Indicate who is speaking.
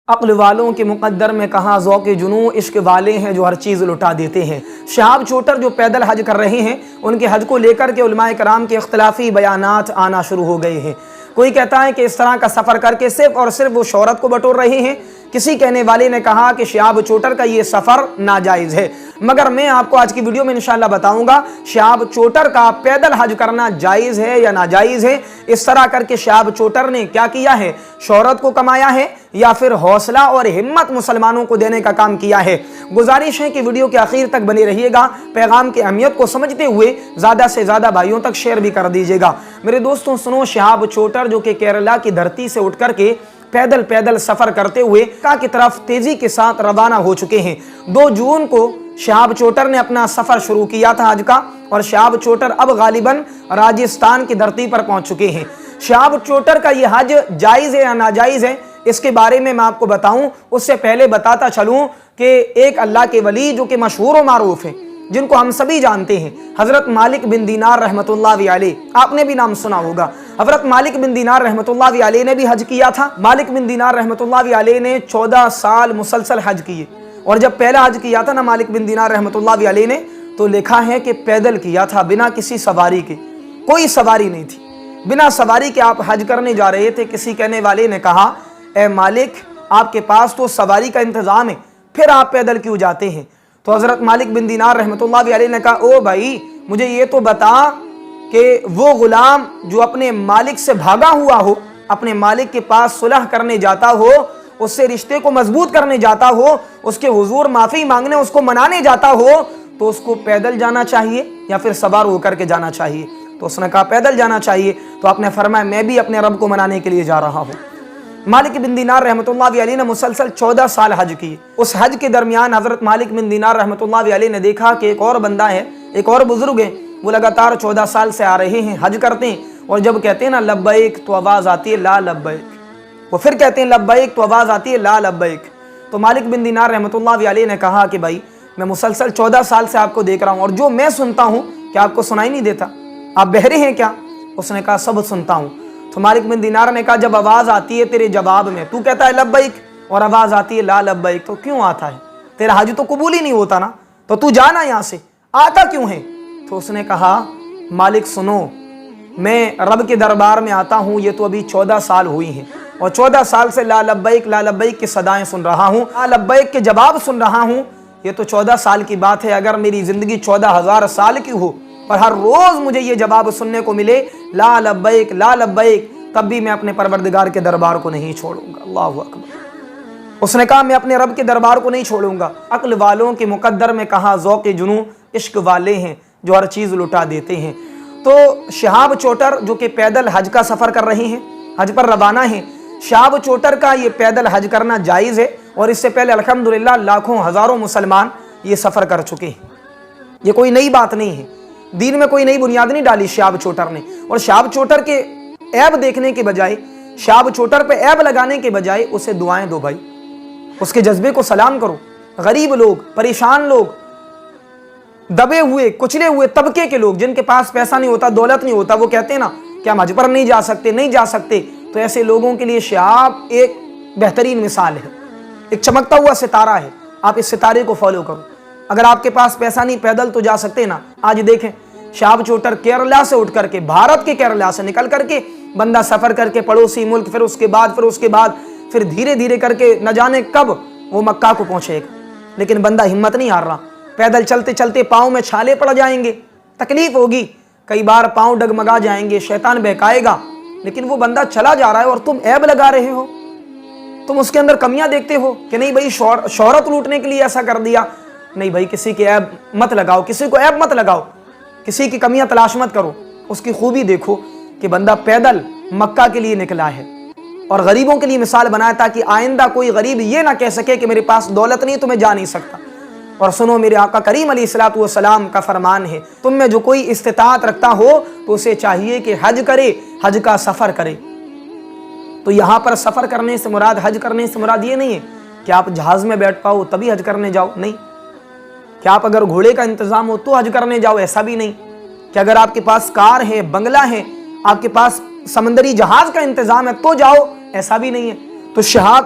Speaker 1: عقل والوں کے مقدر میں کہاں ذوق جنوں عشق والے ہیں جو ہر چیز لٹا دیتے ہیں۔ شہاب چوٹر جو پیدل حج کر رہے ہیں، ان کے حج کو لے کر کے علماء کرام کے اختلافی بیانات آنا شروع ہو گئے ہیں۔ کوئی کہتا ہے کہ اس طرح کا سفر کر کے صرف اور صرف وہ شہرت کو بٹور رہے ہیں۔ کسی کہنے والے نے کہا کہ شہاب چوٹر کا یہ سفر ناجائز ہے، مگر میں آپ کو آج کی ویڈیو میں انشاءاللہ بتاؤں گا شہاب چوٹر کا پیدل حج کرنا جائز ہے یا ناجائز ہے۔ اس طرح کر کے شہاب چوٹر نے کیا کیا ہے؟ شہرت کو کمایا ہے یا پھر حوصلہ اور ہمت مسلمانوں کو دینے کا کام کیا ہے؟ گزارش ہے کہ ویڈیو کے آخر تک بنے رہیے گا، پیغام کی اہمیت کو سمجھتے ہوئے زیادہ سے زیادہ بھائیوں تک شیئر بھی کر دیجیے گا۔ میرے دوستوں سنو، شہاب چوٹر جو کہ کیرلا کی دھرتی سے اٹھ کر کے پیدل سفر کرتے ہوئے مکہ کی طرف تیزی کے ساتھ روانہ ہو چکے ہیں۔ 2 جون کو شہاب چوٹر نے اپنا سفر شروع کیا تھا حج کا، اور شہاب چوٹر اب غالباً راجستھان کی دھرتی پر پہنچ چکے ہیں۔ شہاب چوٹر کا یہ حج جائز ہے یا ناجائز ہے، اس کے بارے میں آپ کو بتاؤں، اس سے پہلے بتاتا چلوں کہ ایک اللہ کے ولی جو کہ مشہور و معروف ہیں، جن کو ہم سبھی جانتے ہیں، حضرت مالک بن دینار رحمۃ اللہ علیہ، آپ نے بھی نام سنا ہوگا۔ حضرت مالک بن دینار رحمۃ اللہ علیہ نے بھی حج کیا تھا۔ مالک بن دینار رحمۃ اللہ علیہ نے 14 سال مسلسل حج کیے، اور جب پہلا حج کیا تھا نا مالک بن دینار رحمۃ اللہ علیہ نے، تو لکھا ہے کہ پیدل کیا تھا، بنا کسی سواری کے، کوئی سواری نہیں تھی، بنا سواری کے آپ حج کرنے جا رہے تھے۔ کسی کہنے والے نے کہا، اے مالک، آپ کے پاس تو سواری کا انتظام ہے، پھر آپ پیدل کیوں جاتے ہیں؟ تو حضرت مالک بن دینار رحمۃ اللہ علیہ نے کہا، او بھائی، مجھے یہ تو بتا کہ وہ غلام جو اپنے مالک سے بھاگا ہوا ہو، اپنے مالک کے پاس صلح کرنے جاتا ہو، اس سے رشتے کو مضبوط کرنے جاتا ہو، اس کے حضور معافی مانگنے، اس کو منانے جاتا ہو، تو اس کو پیدل جانا چاہیے یا پھر سوار ہو کر کے جانا چاہیے؟ تو اس نے کہا پیدل جانا چاہیے۔ تو آپ نے فرمایا، میں بھی اپنے رب کو منانے کے لیے جا رہا ہوں۔ مالک بن دینار رحمۃ اللہ علیہ نے مسلسل 14 سال حج کی۔ اس حج کے درمیان حضرت مالک بن دینار رحمۃ اللہ علیہ نے دیکھا کہ ایک اور بندہ ہے، ایک اور بزرگ ہے، وہ لگاتار 14 سال سے آ رہے ہیں، حج کرتے ہیں، اور جب کہتے ہیں نا لبیک تو آواز آتی ہے لا لبیک، وہ پھر کہتے ہیں لبیک تو آواز آتی ہے لا لبیک۔ تو مالک بن دینار رحمۃ اللہ علیہ نے کہا کہ بھائی، میں مسلسل 14 سال سے آپ کو دیکھ رہا ہوں، اور جو میں سنتا ہوں کیا آپ کو سنائی نہیں دیتا؟ آپ بہرے ہیں کیا؟ اس نے کہا سب سنتا ہوں۔ تو مالک بن دینار نے کہا، جب آواز آتی ہے تیرے جواب میں، تو کہتا ہے لبیک، اور آواز آتی ہے لا لبیک، تو کیوں آتا ہے؟ تیرا حج تو قبول ہی نہیں ہوتا نا، تو تو جانا یہاں سے، آتا کیوں ہے؟ تو اس نے کہا، مالک سنو، میں رب کے دربار میں آتا ہوں، یہ تو ابھی 14 سال ہوئی ہیں، اور 14 سال سے لا لبیک کی صدائیں سن رہا ہوں، لا لبیک کے جواب سن رہا ہوں۔ یہ تو 14 سال کی بات ہے، اگر میری زندگی 14,000 سال کی ہو اور ہر روز مجھے یہ جواب سننے کو ملے لا لبیک، تب بھی میں اپنے پروردگار کے دربار کو نہیں چھوڑوں گا۔ اللہ اکبر۔ اس نے کہا، میں اپنے رب کے دربار کو نہیں چھوڑوں گا۔ عقل والوں کے مقدر میں کہاں ذوق جنوں عشق والے ہیں جو ہر چیز لٹا دیتے ہیں۔ تو شہاب چوٹر جو کہ پیدل حج کا سفر کر رہے ہیں، حج پر روانہ ہیں، شہاب چوٹر کا یہ پیدل حج کرنا جائز ہے، اور اس سے پہلے الحمدللہ لاکھوں ہزاروں مسلمان یہ سفر کر چکے ہیں۔ یہ کوئی نئی بات نہیں ہے، دین میں کوئی نئی بنیاد نہیں ڈالی شہاب چوٹر نے۔ اور شہاب چوٹر کے عیب دیکھنے کے بجائے، شہاب چوٹر پہ عیب لگانے کے بجائے اسے دعائیں دو بھائی، اس کے جذبے کو سلام کرو۔ غریب لوگ، پریشان لوگ، دبے ہوئے کچلے ہوئے طبقے کے لوگ، جن کے پاس پیسہ نہیں ہوتا، دولت نہیں ہوتا، وہ کہتے ہیں نا کہ ہم حج پر نہیں جا سکتے، تو ایسے لوگوں کے لیے شہاب ایک بہترین مثال ہے، ایک چمکتا ہوا ستارہ ہے۔ آپ اس ستارے کو فالو کرو۔ اگر آپ کے پاس پیسہ نہیں، پیدل تو جا سکتے نا۔ آج دیکھیں، شہاب چوٹر کیرلا سے اٹھ کر کے، بھارت کے کیرلا سے نکل کر کے بندہ سفر کر کے پڑوسی ملک، پھر اس کے بعد دھیرے دھیرے کر کے نہ جانے کب وہ مکہ کو پہنچے گا، لیکن بندہ ہمت نہیں ہار رہا۔ پیدل چلتے چلتے پاؤں میں چھالے پڑ جائیں گے، تکلیف ہوگی، کئی بار پاؤں ڈگمگا جائیں گے، شیطان بہکائے گا، لیکن وہ بندہ چلا جا رہا ہے اور تم عیب لگا رہے ہو، تم اس کے اندر کمیاں دیکھتے ہو کہ نہیں بھائی شہرت لوٹنے کے لیے ایسا کر دیا۔ نہیں بھائی، کسی کے عیب مت لگاؤ، کسی کو عیب مت لگاؤ، کسی کی کمیاں تلاش مت کرو، اس کی خوبی دیکھو کہ بندہ پیدل مکہ کے لیے نکلا ہے، اور غریبوں کے لیے مثال بنایا تاکہ آئندہ کوئی غریب یہ نہ کہہ سکے کہ میرے پاس دولت نہیں تو میں جا نہیں سکتا۔ اور سنو، میرے آقا کریم علیہ الصلوۃ والسلام کا فرمان ہے، تم میں جو کوئی استطاعت رکھتا ہو تو اسے چاہیے کہ حج کرے، حج کا سفر کرے۔ تو یہاں پر سفر کرنے سے مراد، حج کرنے سے مراد یہ نہیں ہے کہ آپ جہاز میں بیٹھ پاؤ تبھی حج کرنے جاؤ، نہیں، کہ آپ اگر گھوڑے کا انتظام ہو تو حج کرنے جاؤ، ایسا بھی نہیں، کہ اگر آپ کے پاس کار ہے، بنگلہ ہے، آپ کے پاس سمندری جہاز کا انتظام ہے تو جاؤ، ایسا بھی نہیں ہے۔ تو شہاب